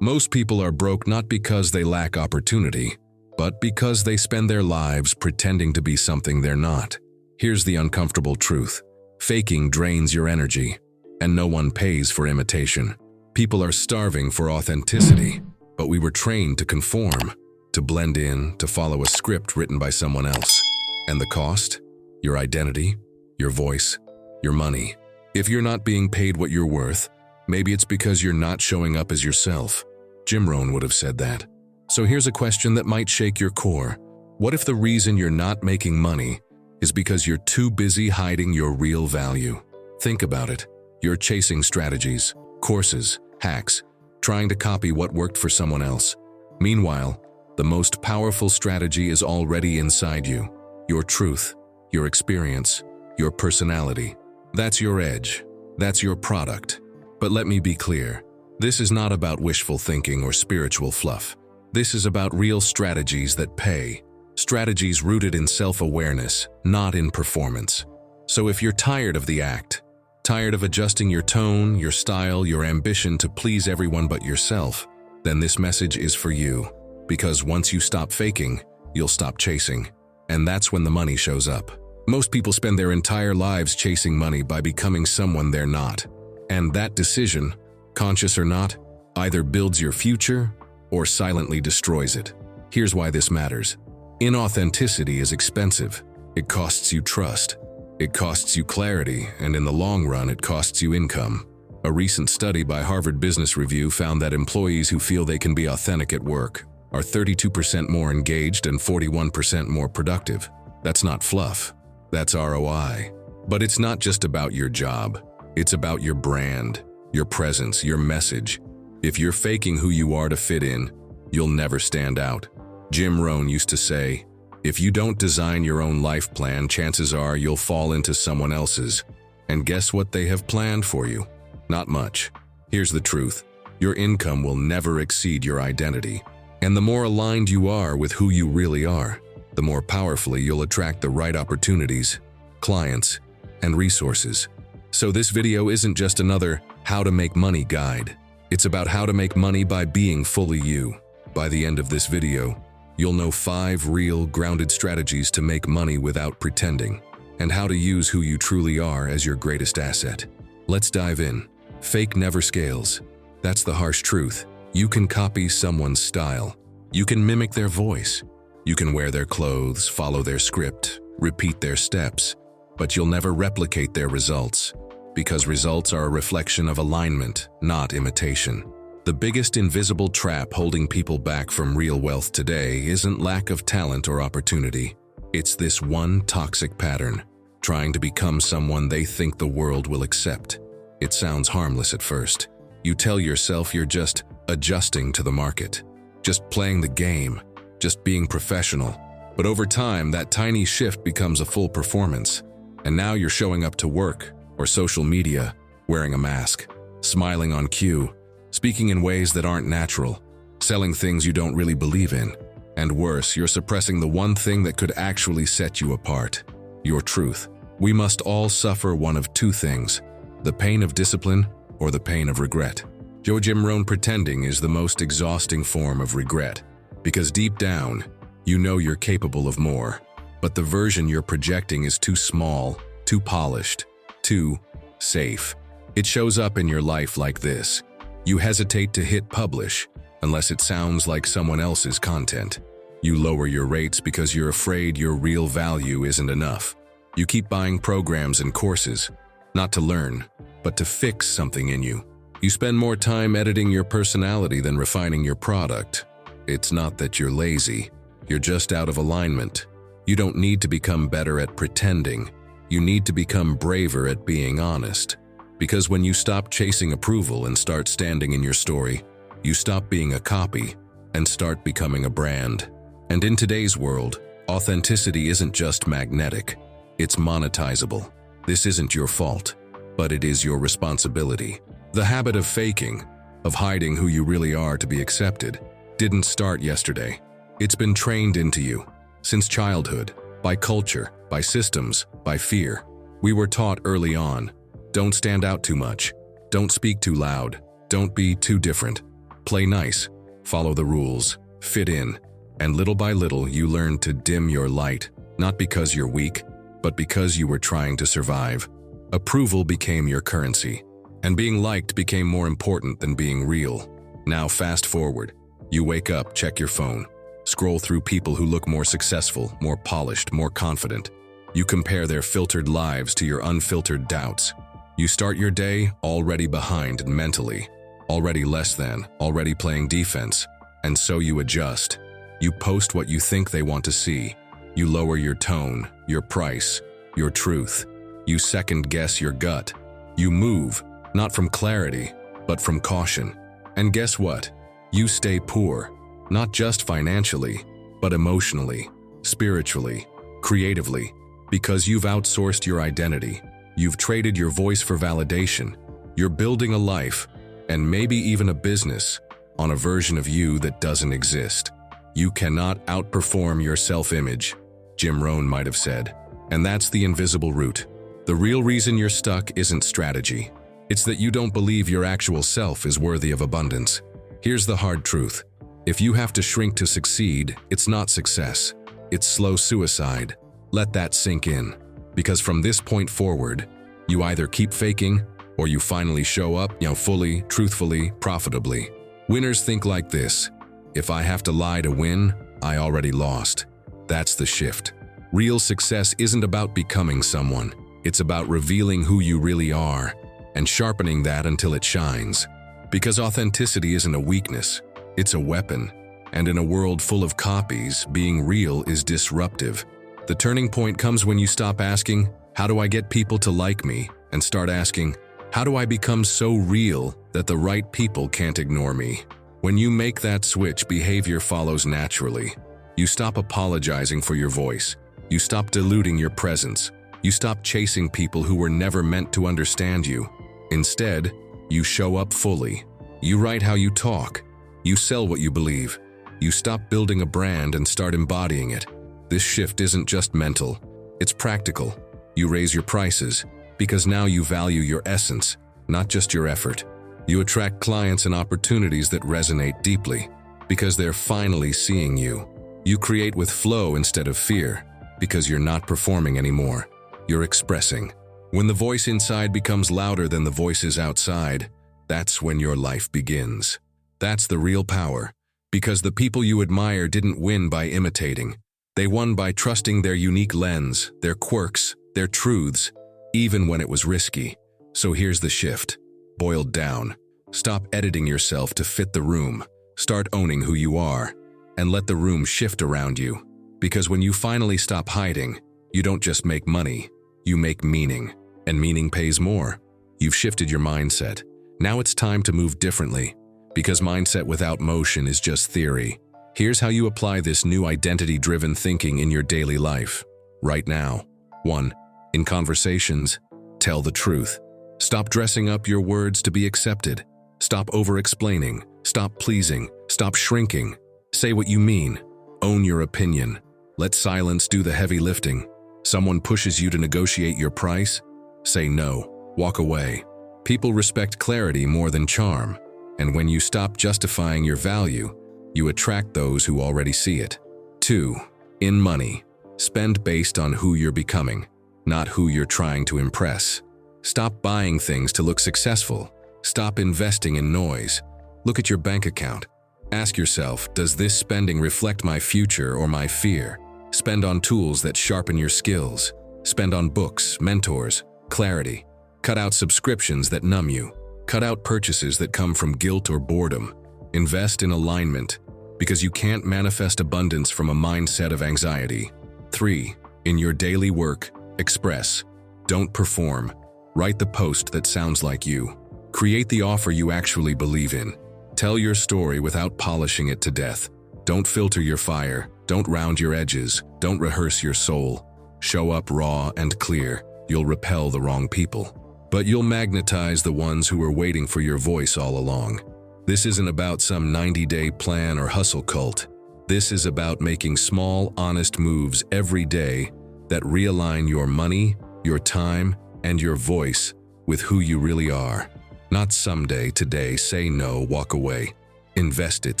Most people are broke not because they lack opportunity, but because they spend their lives pretending to be something they're not. Here's the uncomfortable truth. Faking drains your energy, and no one pays for imitation. People are starving for authenticity, but we were trained to conform, to blend in, to follow a script written by someone else. And the cost? Your identity, your voice, your money. If you're not being paid what you're worth, maybe it's because you're not showing up as yourself. Jim Rohn would have said that. So here's a question that might shake your core. What if the reason you're not making money is because you're too busy hiding your real value? Think about it. You're chasing strategies, courses, hacks, trying to copy what worked for someone else. Meanwhile, the most powerful strategy is already inside you. Your truth, your experience, your personality. That's your edge. That's your product. But let me be clear. This is not about wishful thinking or spiritual fluff. This is about real strategies that pay. Strategies rooted in self-awareness, not in performance. So if you're tired of the act, tired of adjusting your tone, your style, your ambition to please everyone but yourself, then this message is for you. Because once you stop faking, you'll stop chasing. And that's when the money shows up. Most people spend their entire lives chasing money by becoming someone they're not. And that decision, conscious or not, either builds your future or silently destroys it. Here's why this matters. Inauthenticity is expensive. It costs you trust. It costs you clarity, and in the long run, it costs you income. A recent study by Harvard Business Review found that employees who feel they can be authentic at work are 32% more engaged and 41% more productive. That's not fluff. That's ROI. But it's not just about your job. It's about your brand, your presence, your message. If you're faking who you are to fit in, you'll never stand out. Jim Rohn used to say, if you don't design your own life plan, chances are you'll fall into someone else's. And guess what they have planned for you? Not much. Here's the truth. Your income will never exceed your identity. And the more aligned you are with who you really are, the more powerfully you'll attract the right opportunities, clients, and resources. So this video isn't just another how to make money guide. It's about how to make money by being fully you. By the end of this video, you'll know 5 real, grounded strategies to make money without pretending, and how to use who you truly are as your greatest asset. Let's dive in. Fake never scales. That's the harsh truth. You can copy someone's style. You can mimic their voice. You can wear their clothes, follow their script, repeat their steps, but you'll never replicate their results, because results are a reflection of alignment, not imitation. The biggest invisible trap holding people back from real wealth today isn't lack of talent or opportunity. It's this one toxic pattern, trying to become someone they think the world will accept. It sounds harmless at first. You tell yourself you're just adjusting to the market, just playing the game, just being professional. But over time, that tiny shift becomes a full performance. And now you're showing up to work or social media, wearing a mask, smiling on cue, speaking in ways that aren't natural, selling things you don't really believe in. And worse, you're suppressing the one thing that could actually set you apart, your truth. We must all suffer one of 2 things, the pain of discipline or the pain of regret. Jim Rohn pretending is the most exhausting form of regret, because deep down, you know you're capable of more, but the version you're projecting is too small, too polished, too safe. It shows up in your life like this. You hesitate to hit publish unless it sounds like someone else's content. You lower your rates because you're afraid your real value isn't enough. You keep buying programs and courses, not to learn, but to fix something in you. You spend more time editing your personality than refining your product. It's not that you're lazy. You're just out of alignment. You don't need to become better at pretending. You need to become braver at being honest. Because when you stop chasing approval and start standing in your story, you stop being a copy and start becoming a brand. And in today's world, authenticity isn't just magnetic, it's monetizable. This isn't your fault, but it is your responsibility. The habit of faking, of hiding who you really are to be accepted, didn't start yesterday. It's been trained into you since childhood, by culture, by systems, by fear. We were taught early on, don't stand out too much, don't speak too loud, Don't be too different. Play nice. Follow the rules. Fit in. And little by little, you learn to dim your light, not because you're weak, but because you were trying to survive. Approval became your currency, and being liked became more important than being real. Now fast forward. You wake up, check your phone, scroll through people who look more successful, more polished, more confident. You compare their filtered lives to your unfiltered doubts. You start your day already behind mentally, already less than, already playing defense, and so you adjust. You post what you think they want to see. You lower your tone, your price, your truth. You second-guess your gut. You move, not from clarity, but from caution. And guess what? You stay poor, not just financially, but emotionally, spiritually, creatively, because you've outsourced your identity. You've traded your voice for validation. You're building a life, and maybe even a business, on a version of you that doesn't exist. You cannot outperform your self-image, Jim Rohn might have said. And that's the invisible root. The real reason you're stuck isn't strategy. It's that you don't believe your actual self is worthy of abundance. Here's the hard truth. If you have to shrink to succeed, it's not success. It's slow suicide. Let that sink in. Because from this point forward, you either keep faking or you finally show up, fully, truthfully, profitably. Winners think like this. If I have to lie to win, I already lost. That's the shift. Real success isn't about becoming someone. It's about revealing who you really are and sharpening that until it shines. Because authenticity isn't a weakness, it's a weapon. And in a world full of copies, being real is disruptive. The turning point comes when you stop asking, how do I get people to like me? And start asking, how do I become so real that the right people can't ignore me? When you make that switch, behavior follows naturally. You stop apologizing for your voice. You stop diluting your presence. You stop chasing people who were never meant to understand you. Instead, you show up fully. You write how you talk. You sell what you believe. You stop building a brand and start embodying it. This shift isn't just mental, it's practical. You raise your prices because now you value your essence, not just your effort. You attract clients and opportunities that resonate deeply because they're finally seeing you. You create with flow instead of fear because you're not performing anymore. You're expressing. When the voice inside becomes louder than the voices outside, that's when your life begins. That's the real power, because the people you admire didn't win by imitating. They won by trusting their unique lens, their quirks, their truths, even when it was risky. So here's the shift. Boiled down. Stop editing yourself to fit the room. Start owning who you are, and let the room shift around you. Because when you finally stop hiding, you don't just make money, you make meaning. And meaning pays more. You've shifted your mindset. Now it's time to move differently, because mindset without motion is just theory. Here's how you apply this new identity-driven thinking in your daily life, right now. 1. In conversations, tell the truth. Stop dressing up your words to be accepted. Stop over-explaining. Stop pleasing. Stop shrinking. Say what you mean. Own your opinion. Let silence do the heavy lifting. Someone pushes you to negotiate your price? Say no. Walk away. People respect clarity more than charm. And when you stop justifying your value, you attract those who already see it. 2. In money, spend based on who you're becoming, not who you're trying to impress. Stop buying things to look successful. Stop investing in noise. Look at your bank account. Ask yourself, does this spending reflect my future or my fear? Spend on tools that sharpen your skills. Spend on books, mentors, clarity. Cut out subscriptions that numb you. Cut out purchases that come from guilt or boredom. Invest in alignment, because you can't manifest abundance from a mindset of anxiety. 3. In your daily work, express. Don't perform. Write the post that sounds like you. Create the offer you actually believe in. Tell your story without polishing it to death. Don't filter your fire. Don't round your edges. Don't rehearse your soul. Show up raw and clear. You'll repel the wrong people, but you'll magnetize the ones who were waiting for your voice all along. This isn't about some 90-day plan or hustle cult. This is about making small, honest moves every day that realign your money, your time, and your voice with who you really are. Not someday, today. Say no, walk away. Invest it,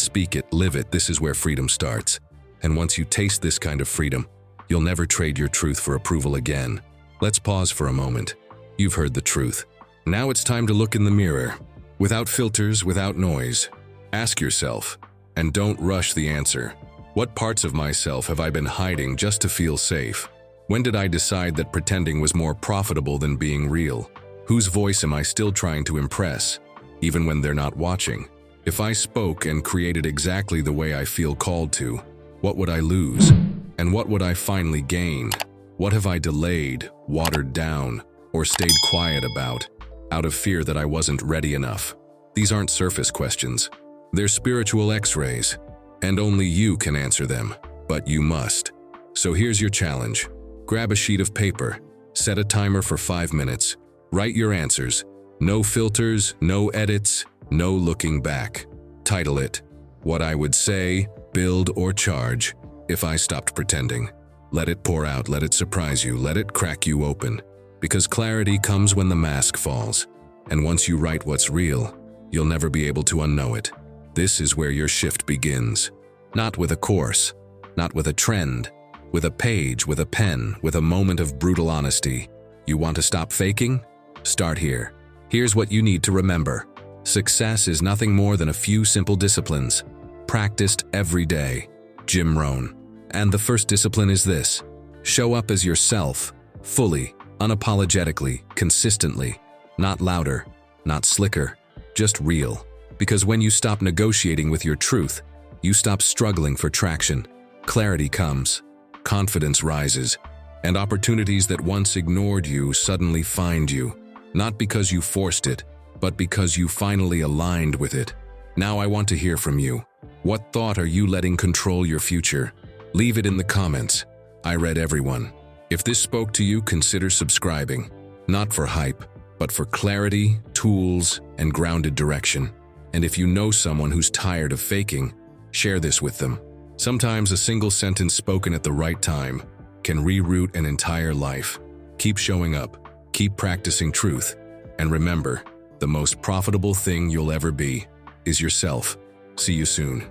speak it, live it. This is where freedom starts. And once you taste this kind of freedom, you'll never trade your truth for approval again. Let's pause for a moment. You've heard the truth. Now it's time to look in the mirror. Without filters, without noise. Ask yourself, and don't rush the answer. What parts of myself have I been hiding just to feel safe? When did I decide that pretending was more profitable than being real? Whose voice am I still trying to impress, even when they're not watching? If I spoke and created exactly the way I feel called to, what would I lose? And what would I finally gain? What have I delayed, watered down, or stayed quiet about, out of fear that I wasn't ready enough? These aren't surface questions. They're spiritual X-rays, and only you can answer them, but you must. So here's your challenge. Grab a sheet of paper, set a timer for 5 minutes, write your answers. No filters, no edits, no looking back. Title it, What I Would Say, Build or Charge If I Stopped Pretending. Let it pour out, let it surprise you, let it crack you open. Because clarity comes when the mask falls. And once you write what's real, you'll never be able to unknow it. This is where your shift begins. Not with a course, not with a trend, with a page, with a pen, with a moment of brutal honesty. You want to stop faking? Start here. Here's what you need to remember. Success is nothing more than a few simple disciplines, practiced every day. Jim Rohn. And the first discipline is this: show up as yourself, fully, unapologetically, consistently. Not louder, not slicker, just real. Because when you stop negotiating with your truth, you stop struggling for traction. Clarity comes, confidence rises, and opportunities that once ignored you suddenly find you. Not because you forced it, but because you finally aligned with it. Now I want to hear from you. What thought are you letting control your future? Leave it in the comments. I read everyone. If this spoke to you, consider subscribing. Not for hype, but for clarity, tools, and grounded direction. And if you know someone who's tired of faking, share this with them. Sometimes a single sentence spoken at the right time can reroute an entire life. Keep showing up, keep practicing truth, and remember, the most profitable thing you'll ever be is yourself. See you soon.